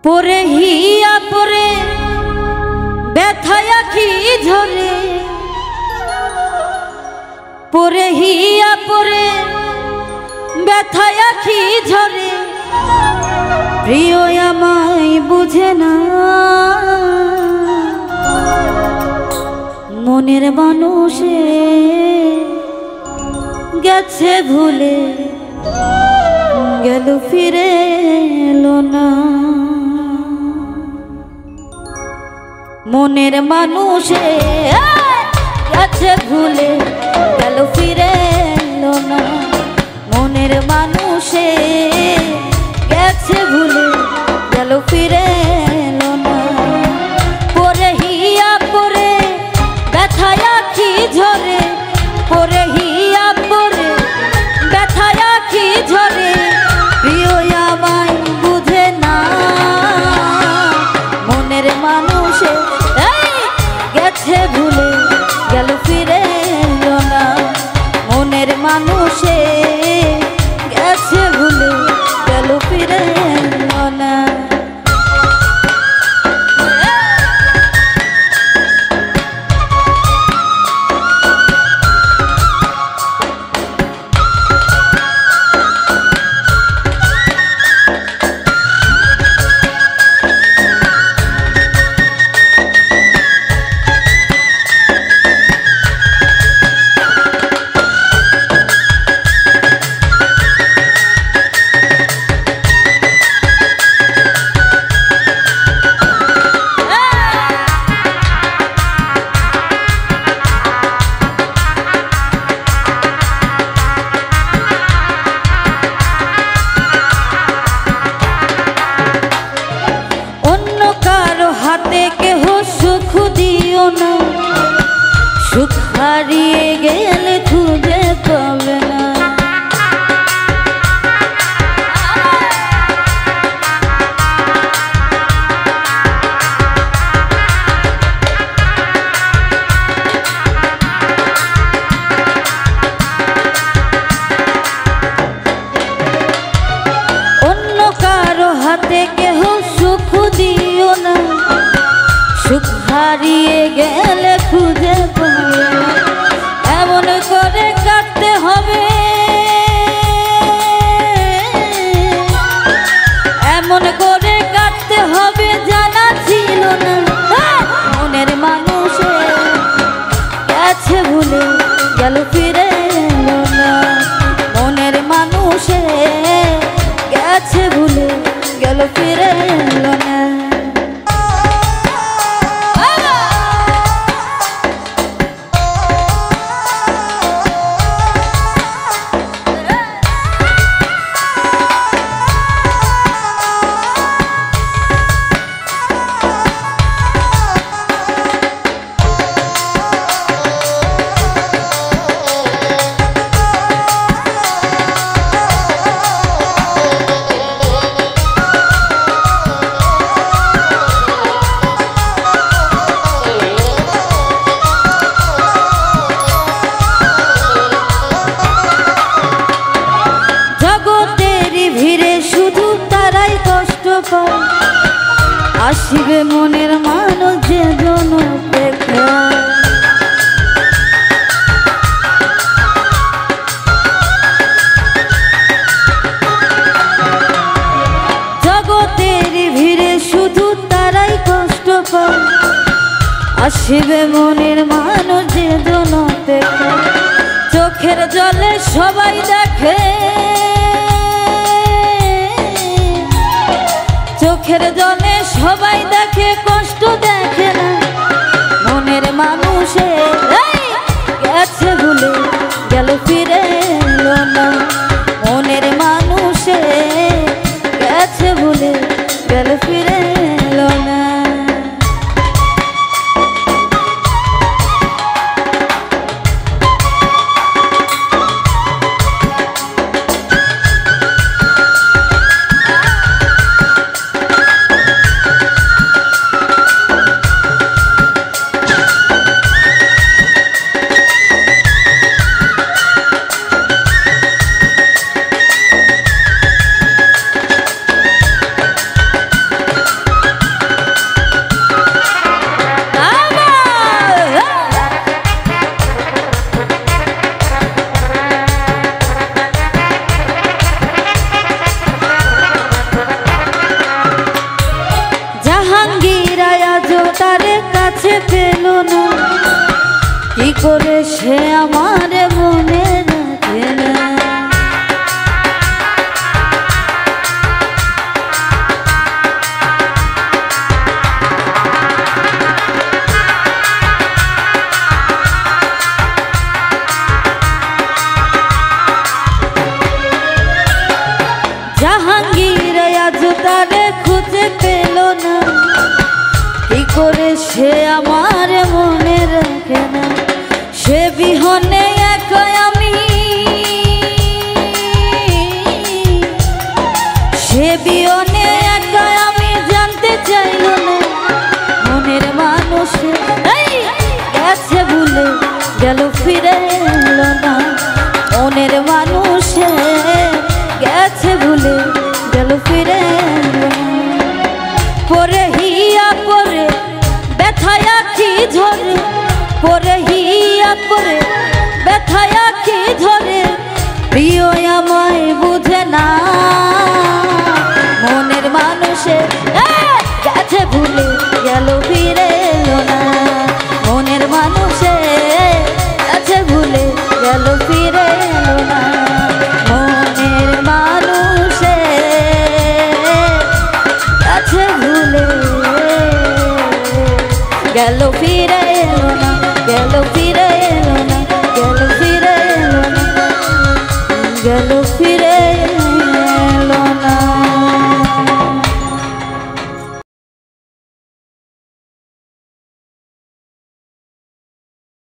পরে হিয়া পরে ব্যথায় আখি ঝরে, পরে হিয়া পরে ব্যথায় আখি ঝরে, প্রিয় আমায় বুঝে না, মনের মানুষে গেছে ভুলে, গেল ফিরে এলো না। মনের মানুষে গেছে ভুলে, গেল ফিরে এলো না। মনের মানুষে গেছে ভুলে, গেল ফিরে এলো না। পরে হিয়া পরে ব্যথায় আখি ঝরে, পরে হিয়া পরে ব্যথায় আখি ঝরে, প্রিয় আমায় বুঝে না, মনের মানুষে গেছে ভুলে, গেল ফিরে এলো না। মনের মানুষে গেছে ভুলে, গেল ফিরে এলো না। হাতে কেহ সুখ দিও না, সুখ হারিয়ে গেলে খুঁজে পাবে না। অন্য কারো হাতে কেহ সুখ দিও না, সুখ হারিয়ে গেলে খুঁজে পাবে না। এমন করে কাটতে হবে, এমন করে কাটতে হবে জানা ছিল না। মনের মানুষে গেছে ভুলে, গেল ফিরে এলো না। মনের মানুষে গেছে ভুলে, গেল ফিরে এলো না। আসিবে মনের মানুষ যে জন দেখা, জগতের ভিড়ে শুধু তারাই কষ্ট পায়। আসিবে মনের মানুষ যে জন দেখা, চোখের জলে সবাই দেখে, চোখের জলে সবাই দেখে, কষ্ট দেখে না। মনের মানুষে গেছে ভুলে, গেল ফিরে এলো না। মনের মানুষে গেছে ভুলে, গেল ফিরে এলো না। কাছে পেল না, কি করে সে আমার মনে রাখে না। জাহাঙ্গীর আজ তারে খুঁজে পেল না, কি করে সে আমার মনে রাখে না। সে বিহনে একা আমি, সে বিহনে একা আমি, জানতে চাইল না মনের মানুষ গেছে ভুলে গেল ফিরে এলো না। মনের মানুষ গেছে ভুলে গেল ফিরে এলো না। পরে হিয়া পরে ব্যথায়া কি ঝরে, পরে হিয়া পরে ব্যথায়া কি ঝরে, প্রিয় আমায় বুঝে না। মনের মানুষে গেছে ভুলে গেল ফিরে এলো না। মনের মানুষে গেছে ভুলে গেল ফিরে এলো না। মনের মানুষে গেছে ভুলে গেল ফিরে